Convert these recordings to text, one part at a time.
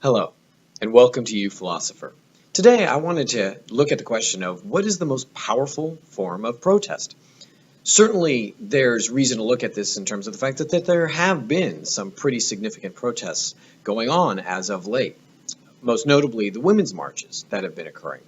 Hello, and welcome to uPhilosopher. Today, I wanted to look at the question of what is the most powerful form of protest? Certainly, there's reason to look at this in terms of the fact that there have been some pretty significant protests going on as of late, most notably the women's marches that have been occurring.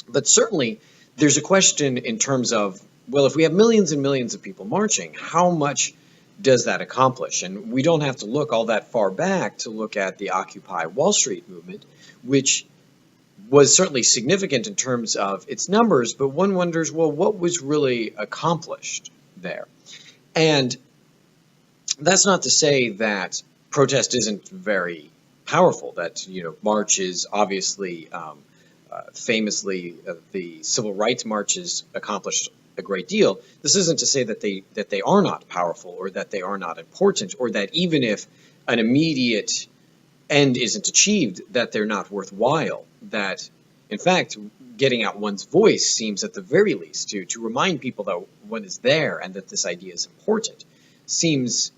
But certainly, there's a question in terms of, well, if we have millions and millions of people marching, how much does that accomplish? And we don't have to look all that far back to look at the Occupy Wall Street movement, which was certainly significant in terms of its numbers, but one wonders, well, what was really accomplished there? And that's not to say that protest isn't very powerful, that, march is obviously famously, the civil rights marches accomplished a great deal. This isn't to say that they are not powerful or that they are not important, or that even if an immediate end isn't achieved, that they're not worthwhile. That, in fact, getting out one's voice seems at the very least to remind people that one is there and that this idea is important seems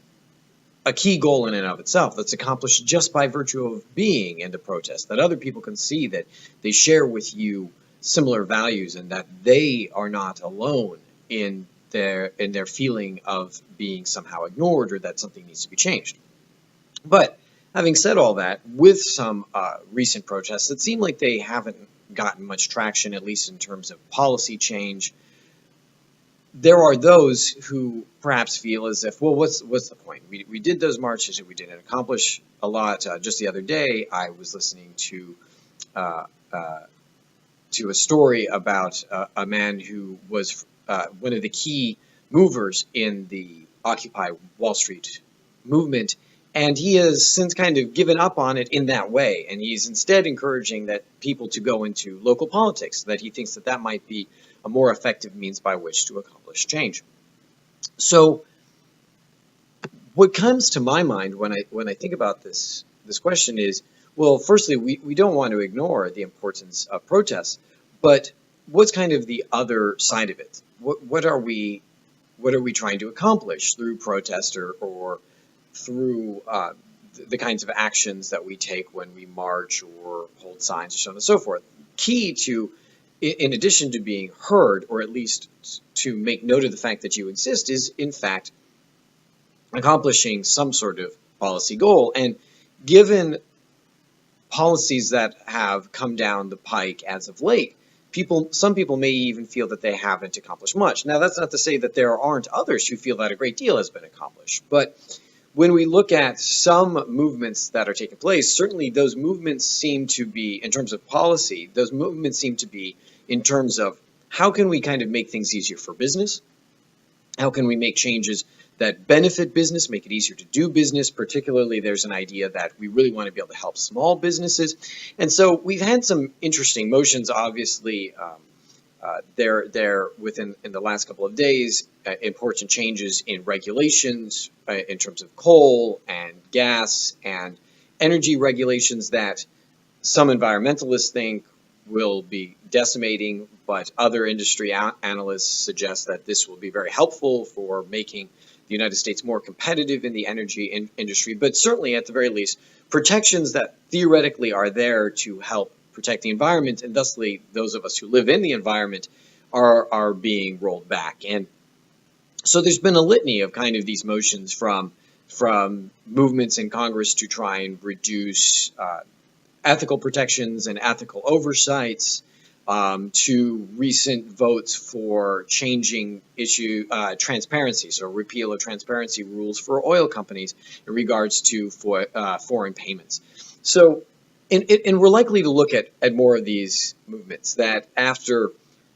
a key goal in and of itself that's accomplished just by virtue of being in the protest, that other people can see that they share with you similar values and that they are not alone in their feeling of being somehow ignored or that something needs to be changed. But having said all that, with some recent protests, it seemed like they haven't gotten much traction, at least in terms of policy change. There are those who perhaps feel as if, well, what's the point? We did those marches and we didn't accomplish a lot. Just the other day, I was listening to a story about a man who was one of the key movers in the Occupy Wall Street movement, and he has since kind of given up on it in that way, and he's instead encouraging that people to go into local politics, that he thinks that might be a more effective means by which to accomplish change. So what comes to my mind when I think about this question is, well, firstly, we don't want to ignore the importance of protests, but what's kind of the other side of it? What are we trying to accomplish through protest or through the kinds of actions that we take when we march or hold signs, or so on and so forth? Key to, in addition to being heard, or at least to make note of the fact that you exist, is in fact accomplishing some sort of policy goal. And given policies that have come down the pike as of late, some people may even feel that they haven't accomplished much. Now, that's not to say that there aren't others who feel that a great deal has been accomplished, but when we look at some movements that are taking place, certainly those movements seem to be, in terms of policy, those movements seem to be in terms of how can we kind of make things easier for business? How can we make changes that benefit business, make it easier to do business? Particularly, there's an idea that we really want to be able to help small businesses. And so we've had some interesting motions, obviously. There within in the last couple of days, important changes in regulations in terms of coal and gas and energy regulations that some environmentalists think will be decimating, but other industry analysts suggest that this will be very helpful for making the United States more competitive in the energy industry. But certainly, at the very least, protections that theoretically are there to help protect the environment, and thusly those of us who live in the environment are being rolled back. And so there's been a litany of kind of these motions from movements in Congress to try and reduce ethical protections and ethical oversights, to recent votes for changing transparency, so repeal of transparency rules for oil companies in regards to foreign payments. So and we're likely to look at more of these movements that after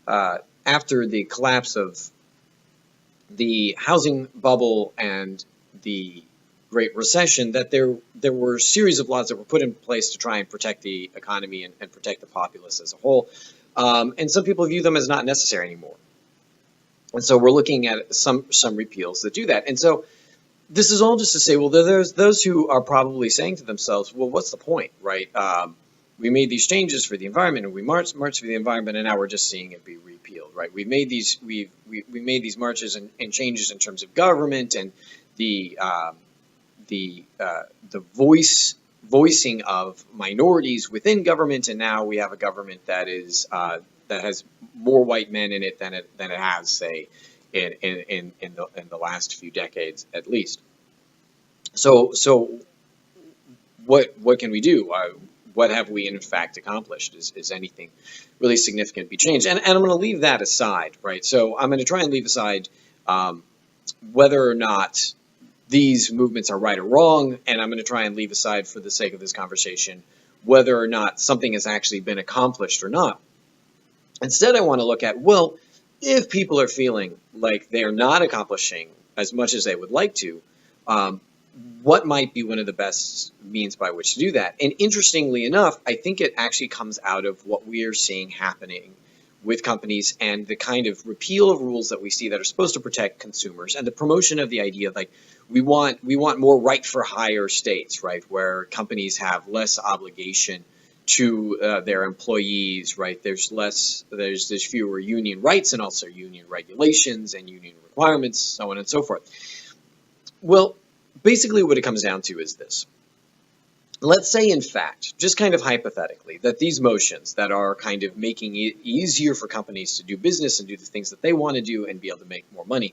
the collapse of the housing bubble and the Great Recession, that there were a series of laws that were put in place to try and protect the economy and protect the populace as a whole. And some people view them as not necessary anymore. And so we're looking at some repeals that do that. And so this is all just to say, well, there's those who are probably saying to themselves, well, what's the point, right? We made these changes for the environment, and we marched for the environment, and now we're just seeing it be repealed, right? We made these marches and changes in terms of government and the voice voicing of minorities within government, and now we have a government that is that has more white men in it than it has, say, in the last few decades at least. So what can we do? What have we in fact accomplished? Is anything really significant be changed? And I'm going to leave that aside, right? So I'm going to try and leave aside whether or not these movements are right or wrong, and I'm going to try and leave aside, for the sake of this conversation, whether or not something has actually been accomplished or not. Instead, I want to look at, well, if people are feeling like they are not accomplishing as much as they would like to, what might be one of the best means by which to do that? And interestingly enough, I think it actually comes out of what we are seeing happening with companies and the kind of repeal of rules that we see that are supposed to protect consumers, and the promotion of the idea like we want more right for hire states, right, where companies have less obligation to their employees, right? There's fewer union rights and also union regulations and union requirements, so on and so forth. Well, basically what it comes down to is this. Let's say, in fact, just kind of hypothetically, that these motions that are kind of making it easier for companies to do business and do the things that they want to do and be able to make more money,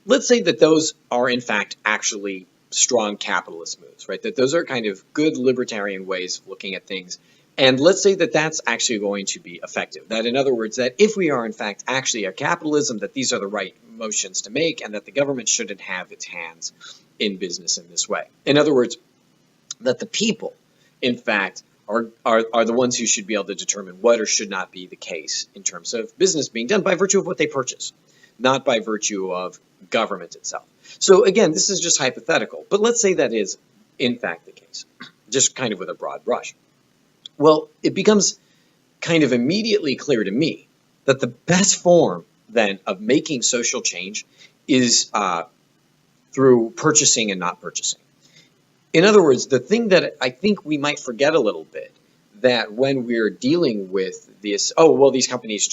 let's say that those are, in fact, actually strong capitalist moves, right? That those are kind of good libertarian ways of looking at things. And let's say that that's actually going to be effective. That, in other words, that if we are, in fact, actually a capitalism, that these are the right motions to make and that the government shouldn't have its hands in business in this way. In other words, that the people, in fact, are the ones who should be able to determine what or should not be the case in terms of business being done by virtue of what they purchase, not by virtue of government itself. So again, this is just hypothetical, but let's say that is, in fact, the case, just kind of with a broad brush. Well, it becomes kind of immediately clear to me that the best form, then, of making social change is through purchasing and not purchasing. In other words, the thing that I think we might forget a little bit, that when we're dealing with this, oh, well, these companies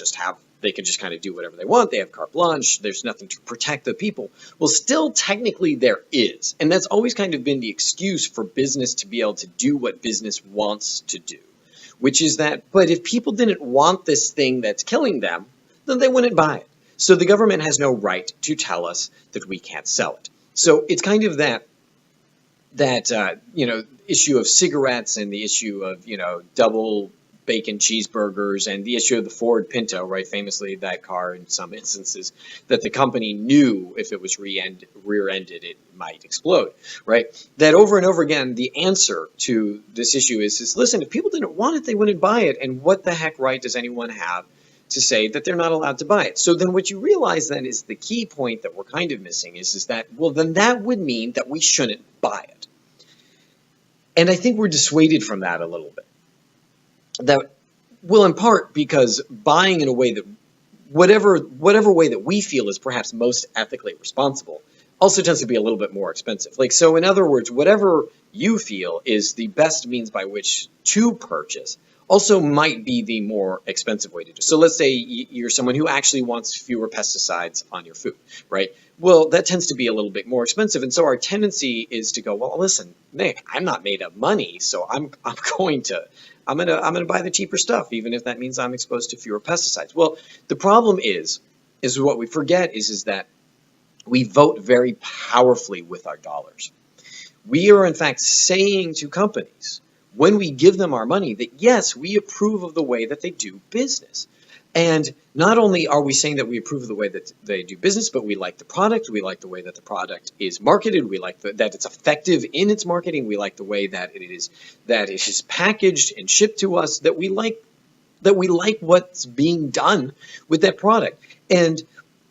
they can just kind of do whatever they want. They have carte blanche. There's nothing to protect the people. Well, still, technically, there is. And that's always kind of been the excuse for business to be able to do what business wants to do, which is that, but if people didn't want this thing that's killing them, then they wouldn't buy it. So the government has no right to tell us that we can't sell it. So it's kind of that issue of cigarettes and the issue of, double bacon cheeseburgers and the issue of the Ford Pinto, right? Famously, that car in some instances that the company knew if it was rear-ended, it might explode, right? That over and over again, the answer to this issue is listen, if people didn't want it, they wouldn't buy it. And what the heck right does anyone have to say that they're not allowed to buy it? So then what you realize then is the key point that we're kind of missing is that, well, then that would mean that we shouldn't buy it. And I think we're dissuaded from that a little bit. That, well, in part because buying in a way that, whatever way that we feel is perhaps most ethically responsible, also tends to be a little bit more expensive. Like, so in other words, whatever you feel is the best means by which to purchase also might be the more expensive way to do. So let's say you're someone who actually wants fewer pesticides on your food, right? Well, that tends to be a little bit more expensive. And so our tendency is to go, well, listen, Nick, I'm not made of money, so I'm going to buy the cheaper stuff, even if that means I'm exposed to fewer pesticides. Well, the problem is what we forget is that we vote very powerfully with our dollars. We are, in fact, saying to companies, when we give them our money, that yes, we approve of the way that they do business. And not only are we saying that we approve of the way that they do business, but we like the product, we like the way that the product is marketed, we like that it's effective in its marketing, we like the way that it is packaged and shipped to us, that we like what's being done with that product. And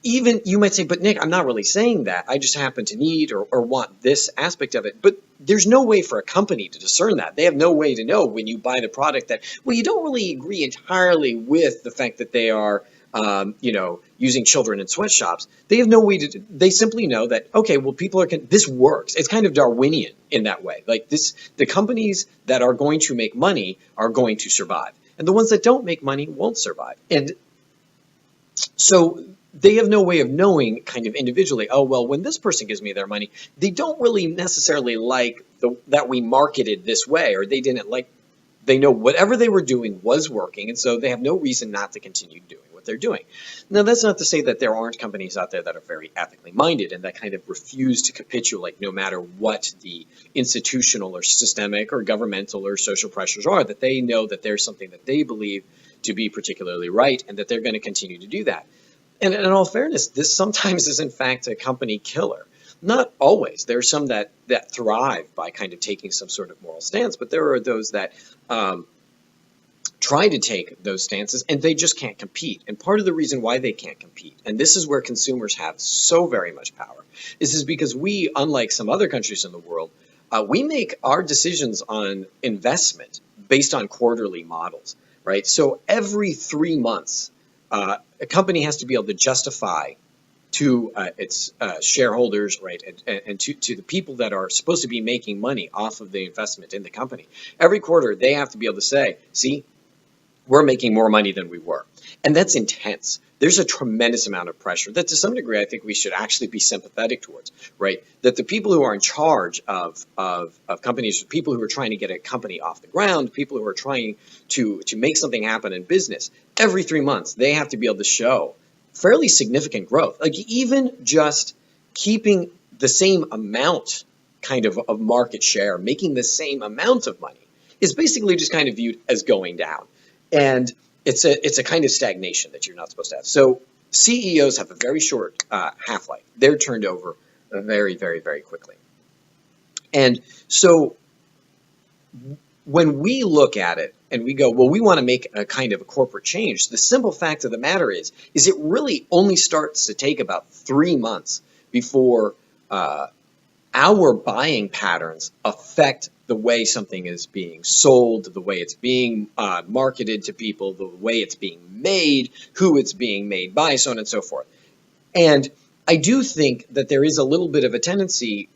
even you might say, but Nick, I'm not really saying that. I just happen to need or want this aspect of it. But there's no way for a company to discern that. They have no way to know when you buy the product that, well, you don't really agree entirely with the fact that they are, using children in sweatshops. They have no way to, they simply know that, okay, well, this works. It's kind of Darwinian in that way. Like the companies that are going to make money are going to survive. And the ones that don't make money won't survive. And so they have no way of knowing kind of individually, oh, well, when this person gives me their money, they don't really necessarily like that we marketed this way, or they didn't like, they know whatever they were doing was working, and so they have no reason not to continue doing what they're doing. Now, that's not to say that there aren't companies out there that are very ethically minded and that kind of refuse to capitulate no matter what the institutional or systemic or governmental or social pressures are, that they know that there's something that they believe to be particularly right and that they're going to continue to do that. And in all fairness, this sometimes is in fact a company killer. Not always. There are some that thrive by kind of taking some sort of moral stance, but there are those that try to take those stances and they just can't compete. And part of the reason why they can't compete, and this is where consumers have so very much power, is because we, unlike some other countries in the world, we make our decisions on investment based on quarterly models, right? So every 3 months, a company has to be able to justify to its shareholders, right, and to the people that are supposed to be making money off of the investment in the company. Every quarter, they have to be able to say, see, we're making more money than we were. And that's intense. There's a tremendous amount of pressure that to some degree I think we should actually be sympathetic towards, right? That the people who are in charge of companies, people who are trying to get a company off the ground, people who are trying to make something happen in business, every 3 months they have to be able to show fairly significant growth. Like even just keeping the same amount kind of market share, making the same amount of money is basically just kind of viewed as going down. And it's a kind of stagnation that you're not supposed to have. So CEOs have a very short half-life. They're turned over very, very, very quickly. And so when we look at it and we go, well, we want to make a kind of a corporate change, the simple fact of the matter is it really only starts to take about 3 months before our buying patterns affect the way something is being sold, the way it's being marketed to people, the way it's being made, who it's being made by, so on and so forth. And I do think that there is a little bit of a tendency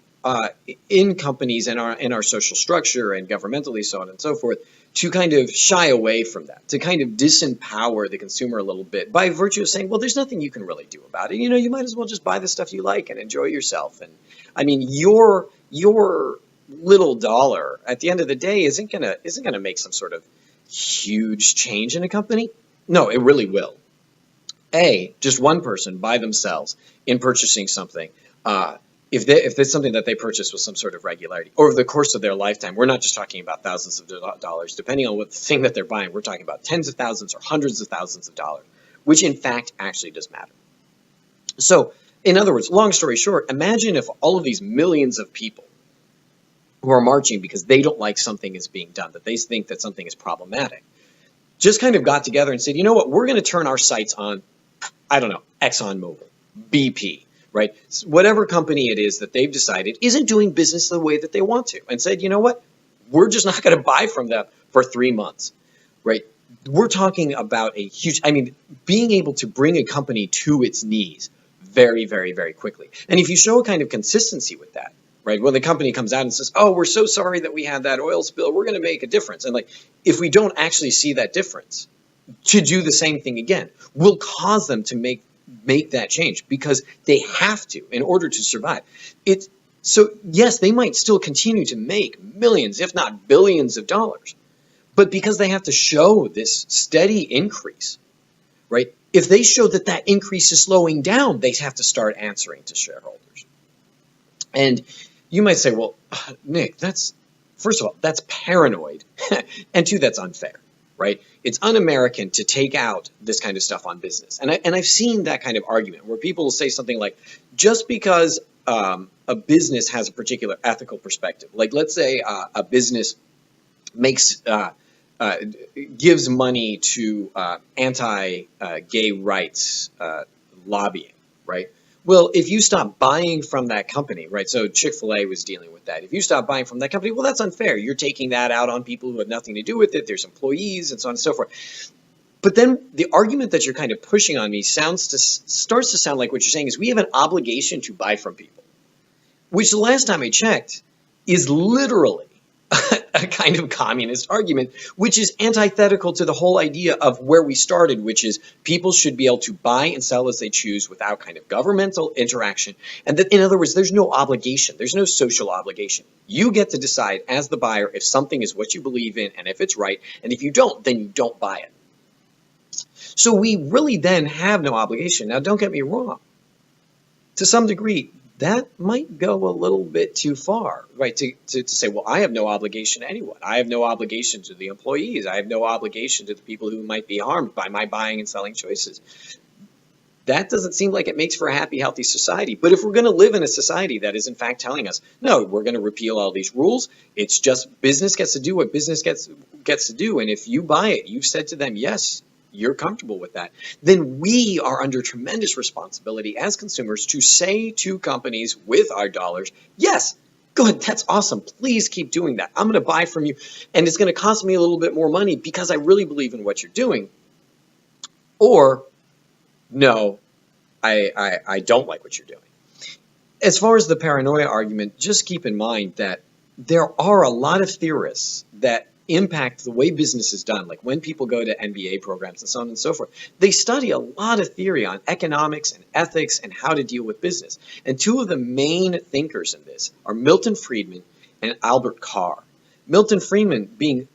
in companies and in our social structure and governmentally, so on and so forth, to kind of shy away from that, to kind of disempower the consumer a little bit by virtue of saying, well, there's nothing you can really do about it. You know, you might as well just buy the stuff you like and enjoy yourself. And I mean, your little dollar at the end of the day isn't gonna make some sort of huge change in a company. No, it really will. Just one person by themselves in purchasing something, if it's something that they purchase with some sort of regularity over the course of their lifetime, we're not just talking about thousands of dollars, depending on what the thing that they're buying, we're talking about tens of thousands or hundreds of thousands of dollars, which in fact actually does matter. So in other words, long story short, imagine if all of these millions of people who are marching because they don't like something is being done, that they think that something is problematic, just kind of got together and said, you know what, we're going to turn our sights on, I don't know, ExxonMobil, BP, right? Whatever company it is that they've decided isn't doing business the way that they want to, and said, you know what, we're just not going to buy from them for 3 months, right? We're talking about a huge, I mean, being able to bring a company to its knees very, very, very quickly. And if you show a kind of consistency with that, right, when the company comes out and says, oh, we're so sorry that we had that oil spill, we're going to make a difference. And like, if we don't actually see that difference, to do the same thing again, will cause them to make that change because they have to in order to survive. So yes, they might still continue to make millions, if not billions of dollars, but because they have to show this steady increase, right? If they show that that increase is slowing down, they have to start answering to shareholders. And you might say, well, Nick, first of all, that's paranoid, and two, that's unfair. Right? It's un-American to take out this kind of stuff on business. And I've seen that kind of argument where people will say something like, just because a business has a particular ethical perspective, like let's say a business gives money to anti-gay rights lobbying, right? Well, if you stop buying from that company, right, so Chick-fil-A was dealing with that. If you stop buying from that company, well, that's unfair. You're taking that out on people who have nothing to do with it. There's employees and so on and so forth. But then the argument that you're kind of pushing on me starts to sound like what you're saying is we have an obligation to buy from people, which the last time I checked is literally kind of communist argument, which is antithetical to the whole idea of where we started, which is people should be able to buy and sell as they choose without kind of governmental interaction. And that, in other words, there's no obligation. There's no social obligation. You get to decide as the buyer if something is what you believe in and if it's right. And if you don't, then you don't buy it. So we really then have no obligation. Now, don't get me wrong. To some degree, that might go a little bit too far, right? To say, well, I have no obligation to anyone. I have no obligation to the employees. I have no obligation to the people who might be harmed by my buying and selling choices. That doesn't seem like it makes for a happy, healthy society. But if we're going to live in a society that is in fact telling us, no, we're going to repeal all these rules, it's just business gets to do what business gets to do. And if you buy it, you've said to them, yes, you're comfortable with that, then we are under tremendous responsibility as consumers to say to companies with our dollars, yes, good, that's awesome. Please keep doing that. I'm going to buy from you, and it's going to cost me a little bit more money because I really believe in what you're doing. Or, no, I don't like what you're doing. As far as the paranoia argument, just keep in mind that there are a lot of theorists that impact the way business is done, like when people go to MBA programs and so on and so forth. They study a lot of theory on economics and ethics and how to deal with business. And two of the main thinkers in this are Milton Friedman and Albert Carr. Milton Friedman, being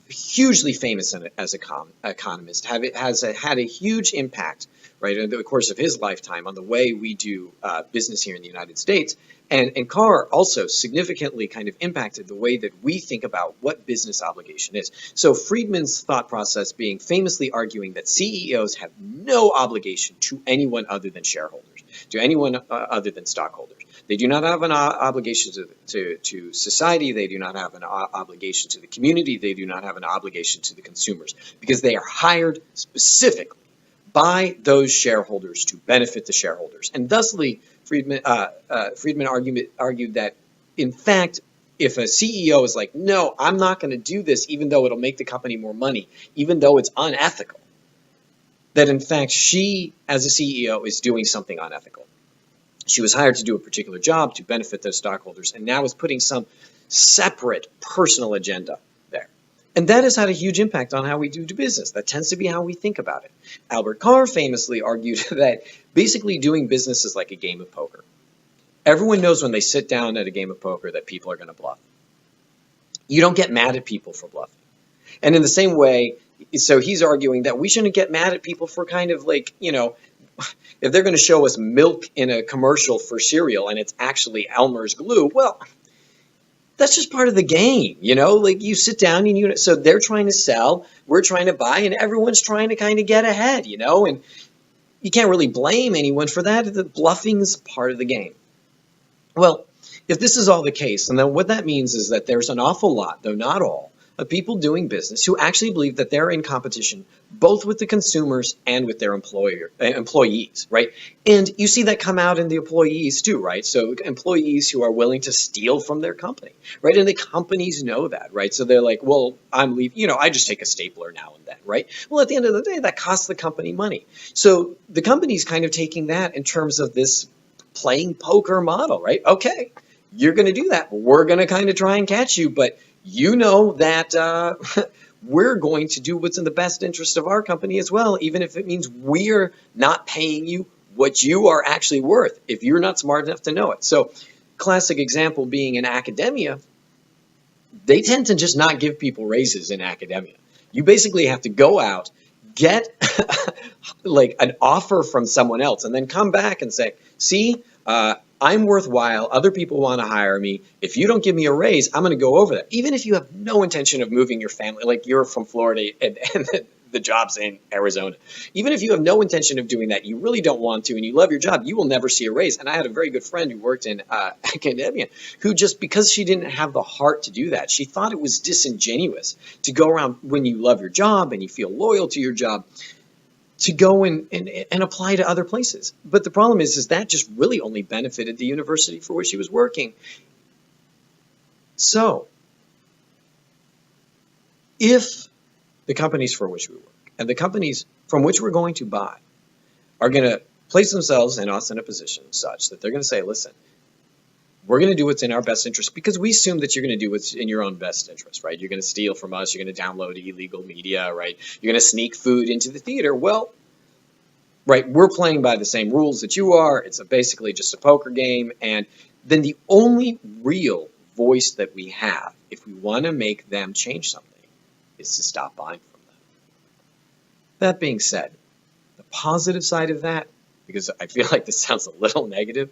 hugely famous as an economist, has had a huge impact, right, in the course of his lifetime on the way we do business here in the United States. And Carr also significantly kind of impacted the way that we think about what business obligation is. So Friedman's thought process being famously arguing that CEOs have no obligation to anyone other than shareholders, to anyone other than stockholders. They do not have an obligation to society. They do not have an obligation to the community. They do not have an obligation to the consumers, because they are hired specifically by those shareholders to benefit the shareholders. And thusly, Friedman argued that, in fact, if a CEO is like, no, I'm not going to do this, even though it'll make the company more money, even though it's unethical, that in fact she, as a CEO, is doing something unethical. She was hired to do a particular job to benefit those stockholders, and now is putting some separate personal agenda there. And that has had a huge impact on how we do business. That tends to be how we think about it. Albert Carr famously argued that basically doing business is like a game of poker. Everyone knows when they sit down at a game of poker that people are going to bluff. You don't get mad at people for bluffing. And in the same way, so he's arguing that we shouldn't get mad at people for kind of like, you know, if they're going to show us milk in a commercial for cereal and it's actually Elmer's glue, well, that's just part of the game, you know, like you sit down and so they're trying to sell, we're trying to buy, and everyone's trying to kind of get ahead, you know, and you can't really blame anyone for that. The bluffing is part of the game. Well, if this is all the case, and then what that means is that there's an awful lot, though not all, of people doing business who actually believe that they're in competition both with the consumers and with their employees, right? And you see that come out in the employees too, right? So employees who are willing to steal from their company, right? And the companies know that, right? So they're like, well, I'm leaving, you know, I just take a stapler now and then, right? Well, at the end of the day, that costs the company money. So the company's kind of taking that in terms of this playing poker model, right? Okay, you're going to do that. We're going to kind of try and catch you, but you know that we're going to do what's in the best interest of our company as well, even if it means we're not paying you what you are actually worth, if you're not smart enough to know it. So classic example being in academia, they tend to just not give people raises in academia. You basically have to go out, get like an offer from someone else, and then come back and say, see, I'm worthwhile. Other people want to hire me. If you don't give me a raise, I'm going to go over that. Even if you have no intention of moving your family, like you're from Florida and the job's in Arizona. Even if you have no intention of doing that, you really don't want to, and you love your job, you will never see a raise. And I had a very good friend who worked in academia who just, because she didn't have the heart to do that, she thought it was disingenuous to go around when you love your job and you feel loyal to your job, to go and apply to other places. But the problem is that just really only benefited the university for which she was working. So, if the companies for which we work and the companies from which we're going to buy are going to place themselves and us in a position such that they're going to say, listen, we're going to do what's in our best interest because we assume that you're going to do what's in your own best interest, right? You're going to steal from us. You're going to download illegal media, right? You're going to sneak food into the theater. Well, right, we're playing by the same rules that you are. It's basically just a poker game. And then the only real voice that we have, if we want to make them change something, is to stop buying from them. That being said, the positive side of that, because I feel like this sounds a little negative,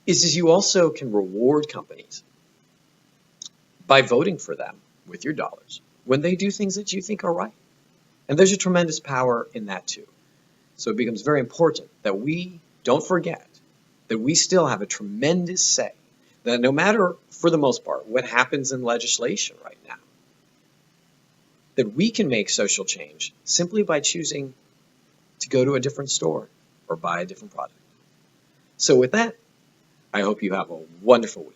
is you also can reward companies by voting for them with your dollars when they do things that you think are right. And there's a tremendous power in that too. So it becomes very important that we don't forget that we still have a tremendous say, that no matter, for the most part, what happens in legislation right now, that we can make social change simply by choosing to go to a different store or buy a different product. So with that, I hope you have a wonderful week.